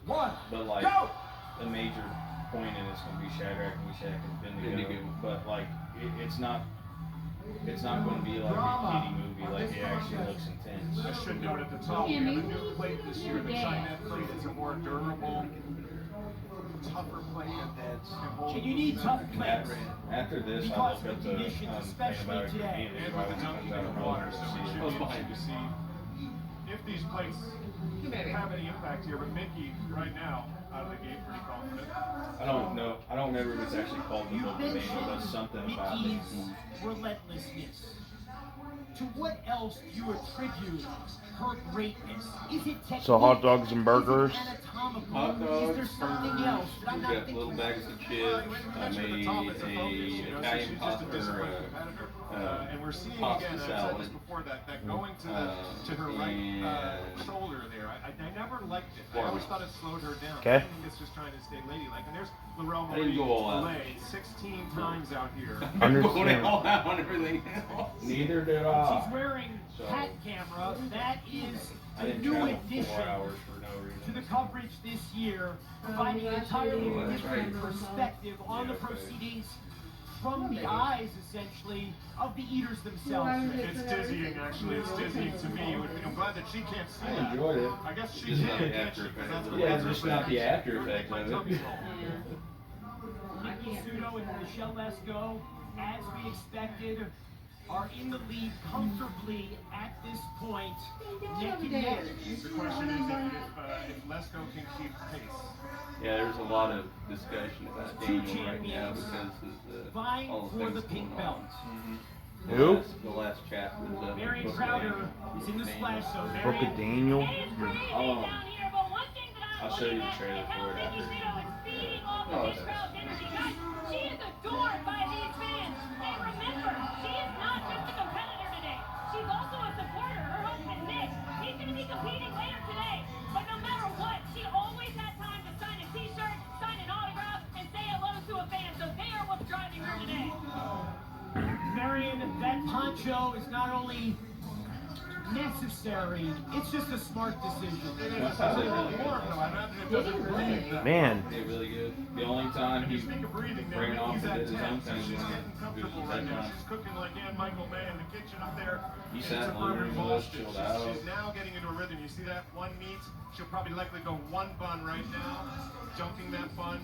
but like the major point in it's gonna be Shadrach, Meshach, and Abednego. But like it's not going to be like a kiddie movie. Like it actually looks intense. I should note at the top, we have a new plate this year. The China plate is a more durable, tougher plate. Can you need tough plates? After this, I'll look up the thing about it. And with the dunking in the water, so we should be able to see if these plates have any impact here. But Mickey, right now, out of the gate, pretty confident. I don't know. I don't remember if it's actually called the book of Daniel, but something about it. Relentlessness. To what else do you attribute her greatness? Is it technique? So hot dogs and burgers? Is it anatomical? Hot dogs, Is there something else that I'm we not got thinking little of? bags of chips. I made a Italian pasta and we're seeing pasta again, I said salad. this before, that going to her right shoulder there. I never liked it. I always thought it slowed her down. Okay. I think it's just trying to stay ladylike. And there's Laurel I didn't go all out. Marie 16 times out here. I'm going all out on everything else. Neither did I. She's wearing hat camera. That is I the didn't new travel addition 4 hours for no reason. to the coverage this year, providing an entirely different perspective on the proceedings from the eyes, essentially, of the eaters themselves. It's dizzying, actually. It's dizzying to me. I'm glad that she can't see that. I enjoyed it. I guess she Just can, not the can't after she? 'Cause effect. that's what Yeah, laser just not the effect after is. effect My of tummy it. roll. Nikki Sudo and Michelle Lesco, as we expected, are in the lead comfortably at this point. Neck and neck. The question is if Lesko can keep pace. Yeah, there's a lot of discussion about Two Daniel right now champions because of vying all the for things the pink going on. belt. Who? The last chapter is up. Marion Crowder is in the splash zone. Book of Daniel? Oh, I'll show you the trailer for it after. Oh, She is adored by these fans. And remember, she is not just a competitor today. She's also a supporter. Her husband, Nick, he's going to be competing later today. But no matter what, she always had time to sign a t-shirt, sign an autograph, and say hello to a fan. So they are what's driving her today. Marion, that poncho is not only necessary, it's just a smart decision. It is. It's a little warm, though. I imagine it doesn't breathe. Man. Did really good. The only time When he you speak of breathing, ran now off Mickey's and at did his 10, own so thing she's was getting comfortable was right now. that She's cooking like Ann Michael May in the kitchen up there. He in sat in the living suburban room with us, Boston. chilled out. She's now getting into a rhythm. You see that one meat? She'll probably likely go one bun right now, dunking that bun.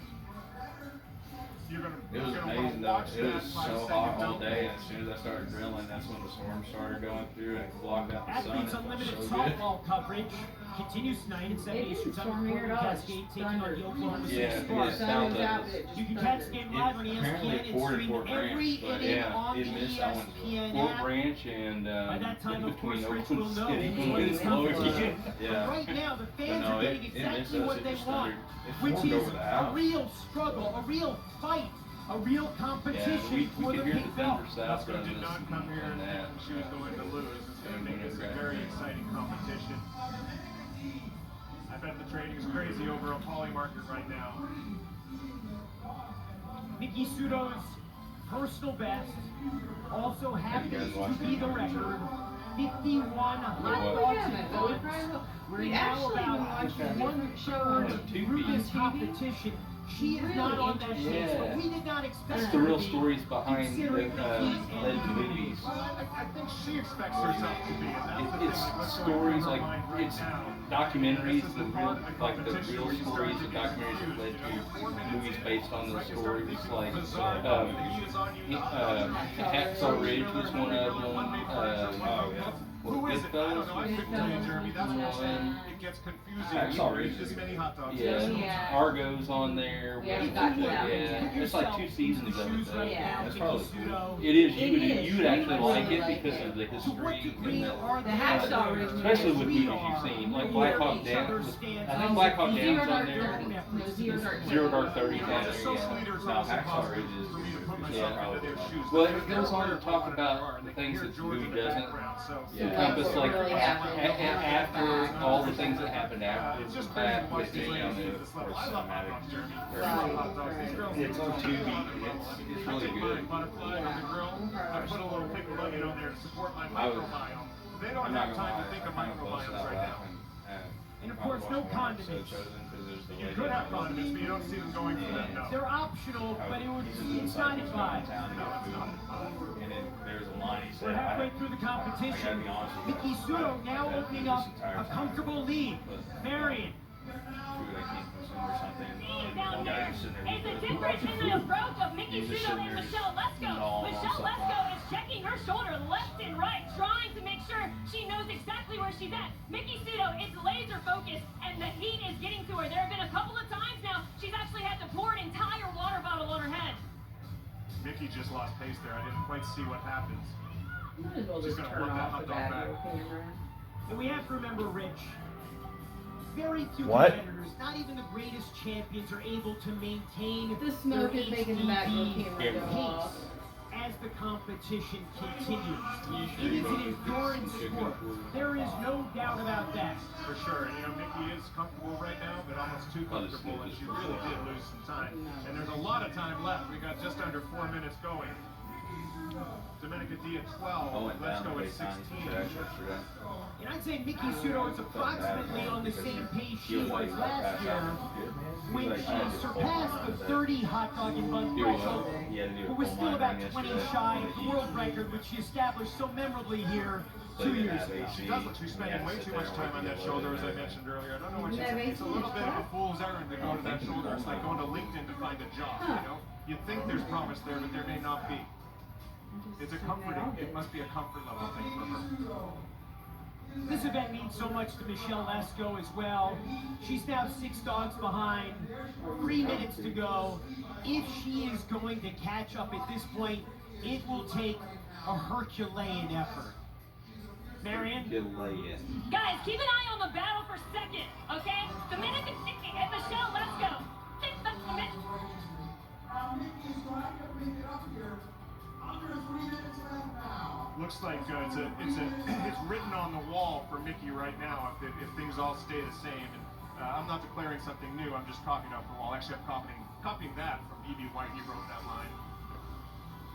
You're gonna, It was you're gonna amazing wanna though. watch It that was 5 so second hot all dunk. day, and as soon as I started drilling, that's when the storm started going through and it blocked out the sun. Athletes It felt Unlimited so good. softball coverage continues tonight at 7 Eastern Time. Portland Cascade taking on the Oklahoma City Yeah, Sparks. it sounds like You can catch the game live on Apparently ESPN. It's Fort streamed Branch, every but inning yeah, on the it missed Owensville. ESPN Fort app. Branch and By that time, in of course, between Rich will Oakland know City who's winning and this competition. Louisville. But Yeah. right now, the fans no, are getting it exactly missed us. what It they just want, it which formed is over the a house. real struggle, a real fight, a real Yeah, competition we for could the hear the pink belt. Denver South Lesko did brothers not come here and that. thinking she was going to lose. It's going to make this a very exciting competition. I bet the trading is crazy over a poly market right now. Nikki Sudo's personal best also happens to be the record. 51 hot dogs and buns. We're now about one third through this competition. She is not on that chase, but we did not expect That's her the to real be, stories behind the considering the heat and led the movies. Well, I think she expects herself to be, and that's the thing. It's Like, what's stories going on in her like mind right it's now. documentaries, This is the the real part of the like the competition real where you start stories to and get documentaries that confused. led You know, 4 to minutes movies in, based on it's those like you start stories, thinking like bizarre things. The heat is on you. Hacksaw Ridge was one of them. Who is it? I don't know. I couldn't tell you, Goodfellas Jeremy. That's what I'm saying. one. It gets confusing. Hacksaw You Ridge eat this is many hot dogs. Yeah, Yeah. Argo's on there. We haven't gotten that. Yeah, it's like 2 seasons of it though. Yeah. That's probably cool. It is. It is. You would actually We like really it like because it. of the To what history degree and are The Hacksaw Ridge especially with we movies are you've seen, like where Black Hawk each Down. other I stands think on Black Hawk the Zero Down's on Dark there. Thirty. No, Zero Dark Thirty. Zero Dark 30 As a has social yeah. leader, it's No, almost Hacksaw impossible Ridge is for me to put yeah, myself into their shoes. Well, They're it goes on to very talk modern about art. the They things hear that the George in movie the doesn't background, so Yeah. encompass, What like really happened after all the things that happened after it's just the crazy to fact watch with these the ladies get to this level. I love hot dogs, Jeremy. I love hot dogs. These girls It's on take Tubi. a lot of them. It's I really take good. my butterfly on the grill. I put a little pickled onion on there to support my I was- microbiome. They don't I'm not have gonna time lie, to think I of kind of busted microbiomes out right now. laughing And of course, no condiments. You could have condiments, but you don't see them going for them, no. They're optional, but it's not advised. No, it's not. And then there's a line he said. We're halfway through the competition. Mickey Sudo now opening up a comfortable lead. Marion. Food I can't consume or something. Down here is the difference in the approach of Mickey Sudo and Michelle Lesko. Michelle Lesko is checking her shoulder left and right, trying to make sure she knows exactly where she's at. Mickey Sudo is laser focused, and the heat is getting to her. There have been a couple of times now she's actually had to pour an entire water bottle on her head. Mickey just lost pace there. I didn't quite see what happens. Might as well She's just gonna turn work that off hot the dog back of back. the camera. And we have to remember, Rich, very few What? competitors, not even the greatest champions, are able to maintain The smoke their is making the back of the HDV camera go pace off. as the competition continues. It is an endurance sport. There is no doubt about that. For sure. And, you know, Mickey is comfortable right now, but almost too comfortable, and she really did lose some time. And there's a lot of time left. We got just under 4 minutes going. Dominica D at 12. Let's go at 16. And I'd say Mickey Sudo is approximately on the same pace she was last year when she surpassed the 30 hot dog and bun threshold, but was still about 20 shy of the world record, which she established so memorably here 2 years ago. She does look, she's spending way too much time on that shoulder, as I mentioned earlier. I don't know what it's a little bit of a fool's errand to go to that shoulder. It's like going to LinkedIn to find a job, you know? You think there's promise there, but there may not be. It's a comforting, it must be a comfort level thing for her. This event means so much to Michelle Lesko as well. She's now 6 dogs behind, 3 minutes to go. If she is going to catch up at this point, it will take a Herculean effort. Marion? Guys, keep an eye on the battle for second, okay? Dominica D and Michelle Lesko. Looks like it's written on the wall for Mickey right now if things all stay the same. And I'm not declaring something new. I'm just copying off the wall. Actually, I'm copying that from E.B. White. He wrote that line.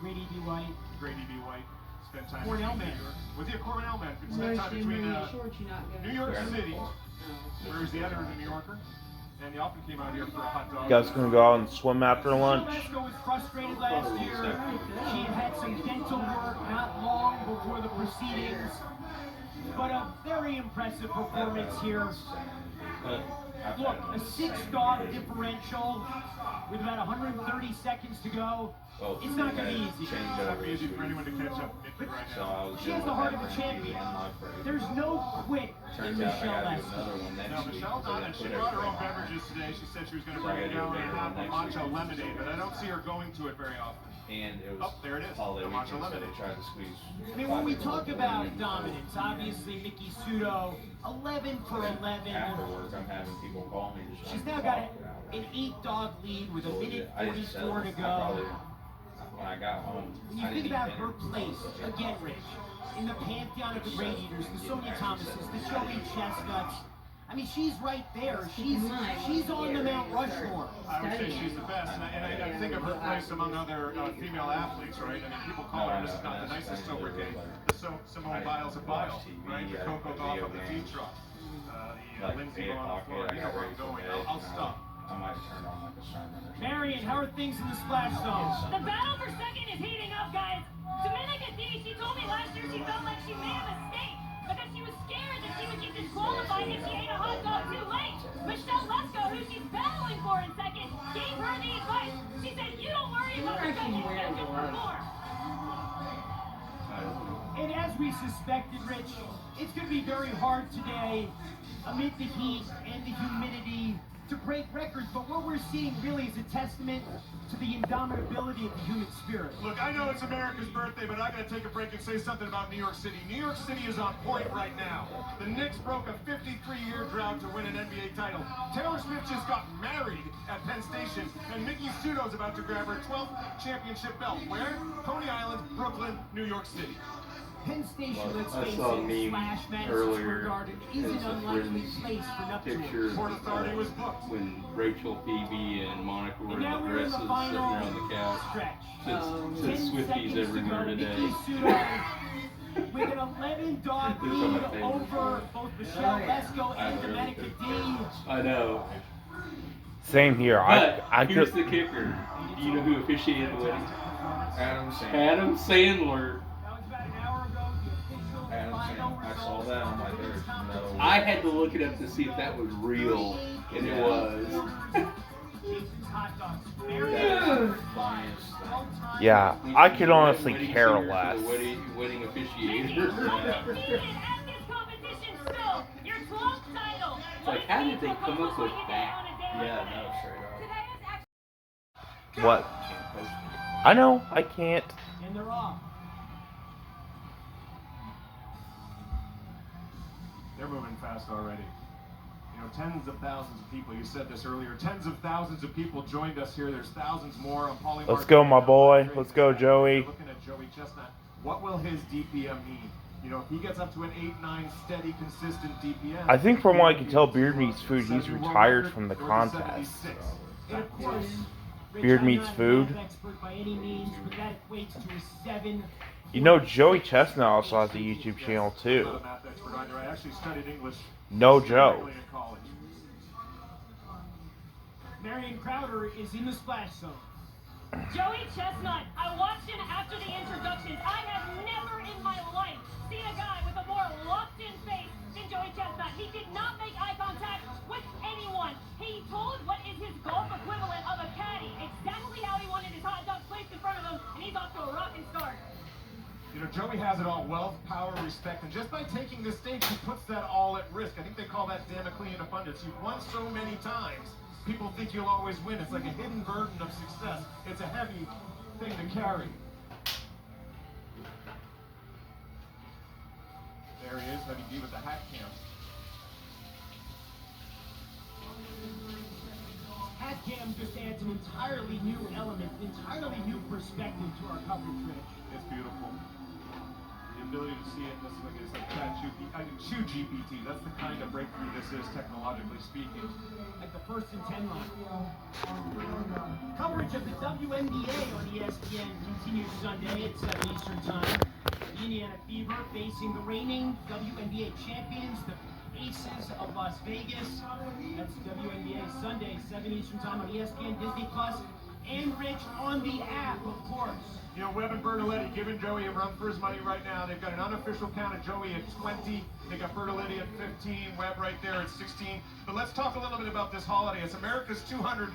Great E.B. White. Great E.B. White. Spent time Cornell man. With your Cornell man. Spent time between New York City, Oh. where he's the editor of the New Yorker, and he often came out here for a hot dog. You guys gonna go out and swim after lunch? Lesko was frustrated last year. She had some dental work not long before the proceedings. But a very impressive performance here. Look, a 6-dog differential with about 130 seconds to go. It's not going to be easy. It's not easy for anyone to catch up with Mickey right now. She has the heart of a champion. There's no quit in Michelle Lesko. No, Michelle Donna, she brought her own beverages today. She said she was going to bring a gallon and a half of matcha lemonade, but I don't see her going to it very often. And it was there it is. holiday The matcha weekend, so lemonade. they tried to squeeze. I mean, when we talk about dominance, obviously Mickey Sudo, 11 for 11. After work, I'm having people call me. Just She's trying now to got talk an 8-dog lead with a minute I didn't sell 44 to it. go. When I got home, When you think about her place, again, Rich, in the pantheon of the great eaters, the Sonia Thomases, the Joey Chestnuts, I mean, she's right there. She's on the Mount Rushmore. I would say she's the best, and I think of her place among other female athletes, right? I mean, people call her, this is not the nicest sobriquet, the Simone Biles of Bile, right? The Coco Golf of the T-Truck, the Lindsay Lohan on the floor. You know where I'm going. I'll stop. I might turn on like a sermon or something. Marion, how are things in the splash zone? The battle for second is heating up, guys. Dominica D, she told me last year she felt like she made a mistake because she was scared that she would get disqualified if she ate a hot dog too late. Michelle Lesko, who she's battling for in second, gave her the advice. She said, you don't worry about the second, just perform. And as we suspected, Rich, it's going to be very hard today, amid the heat and the humidity, to break records, but what we're seeing really is a testament to the indomitability of the human spirit. Look, I know it's America's birthday, but I gotta take a break and say something about New York City. New York City is on point right now. The Knicks broke a 53-year drought to win an NBA title. Taylor Swift just got married at Penn Station, and Mickey Sudo's about to grab her 12th championship belt. Where? Coney Island, Brooklyn, New York City. Penn Station, let's I face saw a it, meme slash Madison earlier. Square Garden is an It's a unlikely friend's place for Picture nuptials. Port Authority was booked. when Rachel, Phoebe, and Monica were And in now the we're in dresses the sitting final around the couch. stretch. Says 10 Swifties seconds to everywhere go. today. Mickey Sudo with an 11-dog lead over both Michelle Lesko and Domenica D. I know. Same here. But I here's could. the kicker. Do you know who officiated the wedding? Adam Sandler. Adam Sandler. That was about an hour ago. The official Adam final Sandler. I results saw that on my of the women's third. competition. I had to look it up to see if that was real, and it was. Jason's hot dogs. Yeah. Yeah, I could honestly Wedding care singer for less. the wedding officiator. Undefeated at this competition still. Your 12th title. Like, how did they come up with that? Yeah, no, straight up. Today is actually What? Can't post it. I know. I can't. And they're off. They're moving fast already. You know, tens of thousands of people, you said this earlier, tens of thousands of people joined us here. There's thousands more on Poly. Let's go, my boy. Let's go, Joey. Looking at Joey Chestnut. What will his DPM mean? You know, if he gets up to an 8-9 steady, consistent DPM. I think from what I can tell, Beard Meats Food, he's retired from the contest. And of course, Rich, Beard I'm meets not food. an expert by any means, but that equates to a 7. You know, Joey Chestnut also has a YouTube channel too. I'm not a math expert either. I actually studied English. No Joe. regularly in college. Marion Crowder is in the splash zone. Joey Chestnut. I watched him after the introductions. I have never in my life seen a guy with a more locked-in face than Joey Chestnut. He did not make eye contact with anyone. He told what is his golf equivalent of a caddy exactly how he wanted his hot dog placed in front of him, and he's off to a rocking start. You know, Joey has it all: wealth, power, respect, and just by taking this stage, he puts that all at risk. I think they call that Damoclean abundance. You've won so many times, people think you'll always win. It's like a hidden burden of success. It's a heavy thing to carry. There he is, Heavy D with the hat cam. Hat cam just adds an entirely new element, entirely new perspective to our coverage, Rich. It's beautiful. The ability to see it, this is like Chew GPT. That's the kind of breakthrough this is, technologically speaking. Like the 1st and 10 line. Coverage of the WNBA on ESPN continues Sunday at 7 Eastern Time. The Indiana Fever facing the reigning WNBA champions, the Aces of Las Vegas. That's WNBA Sunday, 7 Eastern Time on ESPN, Disney Plus, and Rich on the app, of course. You know, Webb and Bertoletti giving Joey a run for his money right now. They've got an unofficial count of Joey at 20. They got Bertoletti at 15, Webb right there at 16. But let's talk a little bit about this holiday. It's America's 250th.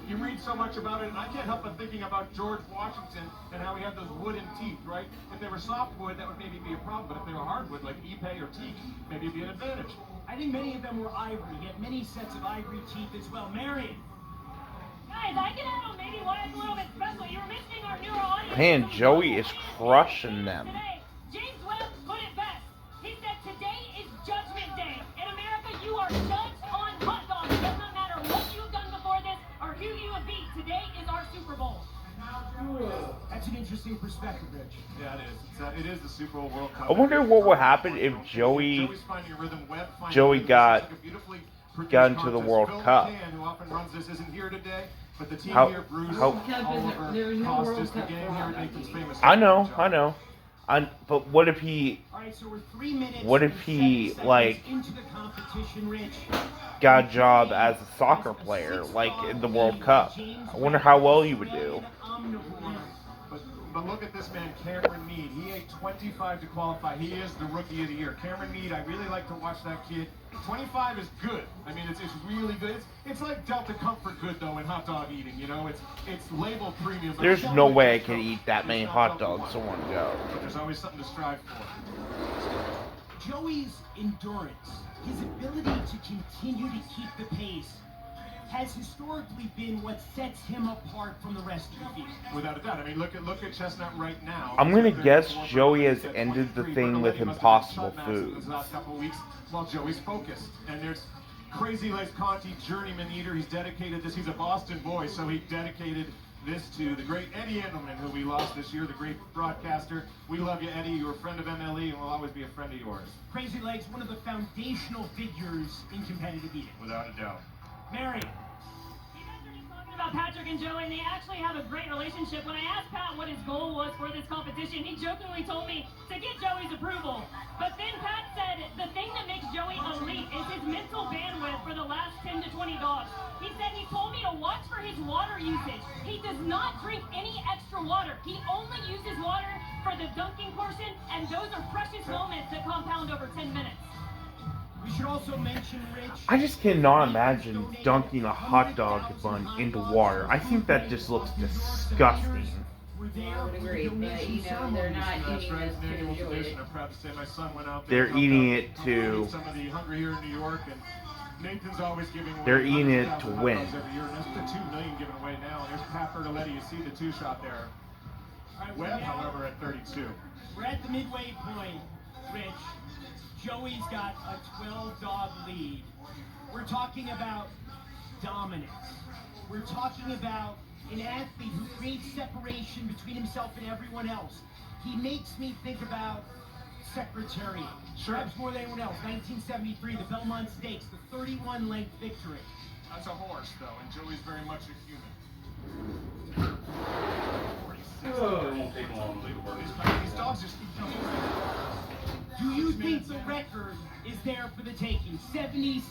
You read so much about it, and I can't help but thinking about George Washington and how he had those wooden teeth, right? If they were softwood, that would maybe be a problem. But if they were hardwood, like Ipe or teak, maybe it'd be an advantage. I think many of them were ivory. He had many sets of ivory teeth as well. Marion. Guys, I can handle maybe why it's a little bit special. You were mentioning our newer audience. Man, Joey is crushing them. Today, James Webb put it best. He said today is Judgment Day. In America, you are judged on hot dogs. It does not matter what you've done before this or who you have beat. Today is our Super Bowl. That's an interesting perspective, Rich. Yeah, it is. It is the Super Bowl World Cup. I wonder what would happen if Joey got into the World Cup. Who often runs this isn't here today, but the team How- here, Bruce, how- Oliver, There's no Costas, World the Cup gang for here, hockey. Nathan's famous. I know. But what if he All right, so we're 3 minutes. What if and he, 7 seconds like, into the competition, Rich? got a job as a soccer player, like in the World Cup? I wonder how well he would do. But look at this man, Cameron Mead. He ate 25 to qualify. He is the Rookie of the Year. Cameron Mead, I really like to watch that kid. 25 is good. I mean, it's really good. It's like Delta Comfort good, though, in hot dog eating, you know? It's labeled premium. but There's Delta no way I Comfort can eat that is many not hot Delta dogs in One. one go. But there's always something to strive for. Joey's endurance, his ability to continue to keep the pace, has historically been what sets him apart from the rest of the field. Without a doubt. I mean, look at Chestnut right now. I'm gonna guess 34, Joey has Bertoletti at ended the 23. thing with Bertoletti must have Impossible shut Max in Foods. the last couple of weeks while Joey's focused. And there's Crazy Legs Conti, journeyman eater. He's dedicated this. He's a Boston boy, so he dedicated this to the great Eddie Endelman, who we lost this year, the great broadcaster. We love you, Eddie. You're a friend of MLE, and we'll always be a friend of yours. Crazy Legs, one of the foundational figures in competitive eating. Without a doubt. Marion. You guys are just talking about Patrick and Joey, and they actually have a great relationship. When I asked Pat what his goal was for this competition, he jokingly told me to get Joey's approval. But then Pat said the thing that makes Joey elite is his mental bandwidth for the last 10 to 20 dogs. He said he told me to watch for his water usage. He does not drink any extra water. He only uses water for the dunking portion, and those are precious moments that compound over 10 minutes. We should also mention, Rich. I just cannot imagine dunking a hot dog bun into water. I think that just looks disgusting. I would agree, but you know, they're not eating this to enjoy it. I'm proud to say my son went out there. They're eating it to. Some of the hungry here in New York, and Nathan's always giving away. They're eating it to 100,000 win. hot dogs every year, and that's the 2 million given away now. There's Pat Bertoletti. You see the 2 shot there. Webb, however, at 32. We're at the midway point, Rich. Joey's got a 12-dog lead. We're talking about dominance. We're talking about an athlete who creates separation between himself and everyone else. He makes me think about Secretariat. Perhaps more than anyone else. 1973, the Belmont Stakes, the 31-length victory. That's a horse, though, and Joey's very much a human. 46. Oh, it won't take long to leave a birdie. These dogs just keep coming. Do you think the record is there for the taking? 76.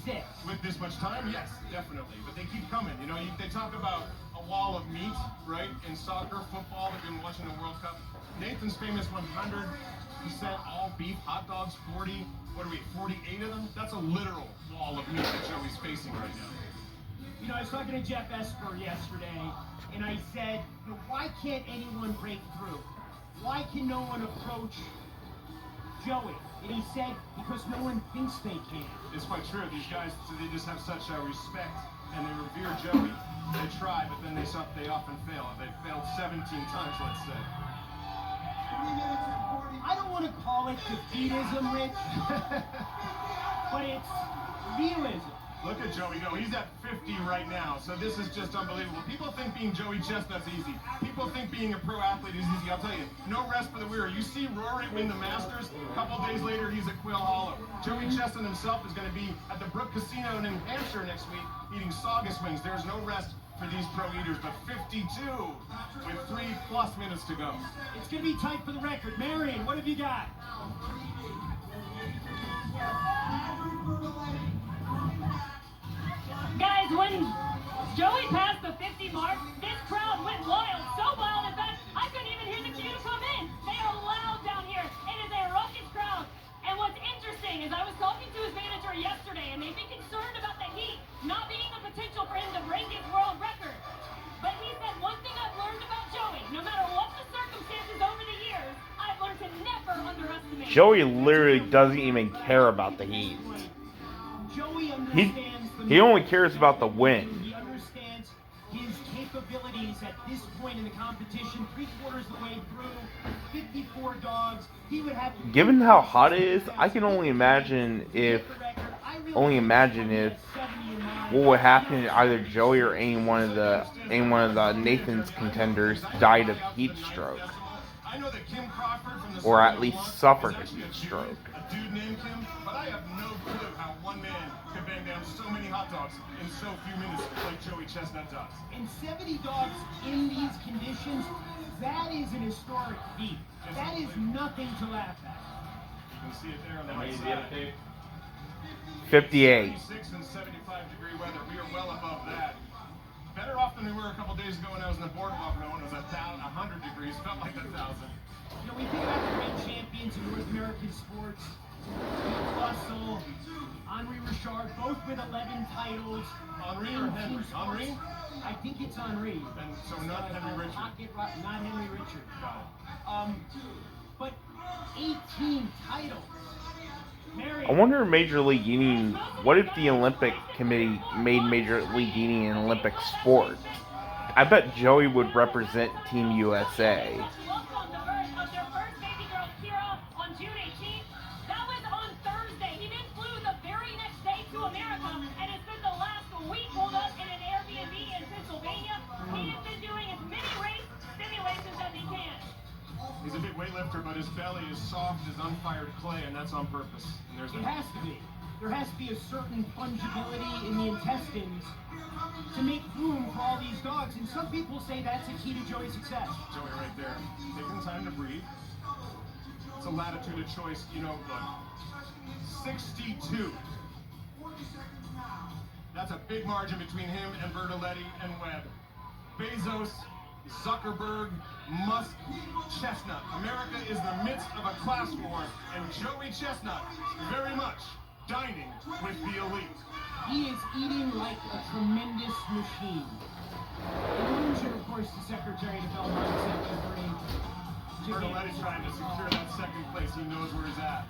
With this much time, yes, definitely. But they keep coming. You know, they talk about a wall of meat, right? In soccer, football, they've been watching the World Cup. Nathan's famous 100% all beef hot dogs, 40, 48 of them? That's a literal wall of meat that Joey's facing right now. You know, I was talking to Jeff Esper yesterday, and I said, you know, why can't anyone break through? Why can no one approach Joey? And he said, because no one thinks they can. It's quite true. These guys, they just have such respect, and they revere Joey. They try, but then they often fail. They've failed 17 times, let's say. I don't want to call it defeatism, Rich, but it's realism. Look at Joey go. He's at 50 right now, so this is just unbelievable. People think being Joey Chestnut's easy. People think being a pro athlete is easy. I'll tell you, no rest for the weary. You see Rory win the Masters. A couple days later, he's at Quill Hollow. Joey Chestnut himself is going to be at the Brook Casino in New Hampshire next week eating saugus wings. There's no rest for these pro eaters, but 52 with 3+ minutes to go. It's going to be tight for the record. Marion, what have you got? Guys, when Joey passed the 50 mark, this crowd went wild. So wild, in fact, I couldn't even hear the cue to come in. They are loud down here. It is a raucous crowd. And what's interesting is I was talking to his manager yesterday, and they'd be concerned about the heat not being the potential for him to break his world record. But he said, one thing I've learned about Joey, no matter what the circumstances over the years, I've learned to never underestimate him. Joey literally doesn't even care about the heat. Joey understands He only cares about the win. He understands his capabilities at this point in the competition. 3/4 of the way through, 54 dogs. He would have. Given how hot it is, I can only imagine if what would happen if either Joey or any one of the Nathan's contenders died of heat stroke, I know that Kim Crawford from the or at least suffered a heat stroke. A dude named Kim, but I have no clue how one man could bang down so many hot dogs in so few minutes like Joey Chestnut does. And 70 dogs in these conditions, that is an historic feat. That is nothing to laugh at. You can see it there on the How right many do you have, side. Dave? 58. 76 and 75-degree weather. We are well above that. Better off than we were a couple days ago when I was in the boardwalk when it was 100 degrees. Felt like 1,000. You know, we think about the great champions in North American sports. Russell, Henri Richard, both with 11 titles. Henri or Henry? Henri? I think it's Henri. And so not Henry Richard. Not Henry Richard. Got it. But 18 titles. Mary, I wonder if Major League Eating, what if the Olympic Committee made Major League Eating an Olympic sport? I bet Joey would represent Team USA. She welcomed the birth of their first baby girl, Kira, on June 18th. That was on Thursday. He then flew the very next day to America and has spent the last week holed up in an Airbnb in Pennsylvania. He has been doing as many race simulations as he can. He's a big weightlifter, but his belly is soft as unfired clay, and that's on purpose. And there's it has to be. There has to be a certain fungibility in the intestines to make room for all these dogs, and some people say that's a key to Joey's success. Joey right there, taking time to breathe. It's a latitude of choice, you know, look. 62. That's a big margin between him and Bertoletti and Webb. Bezos, Zuckerberg, Musk, Chestnut. America is in the midst of a class war, and Joey Chestnut very much dining with the elite. He is eating like a tremendous machine. Illusion, of course, the Secretary of Belmont Secretary. Bertoletti's trying to secure that second place. He knows where he's at.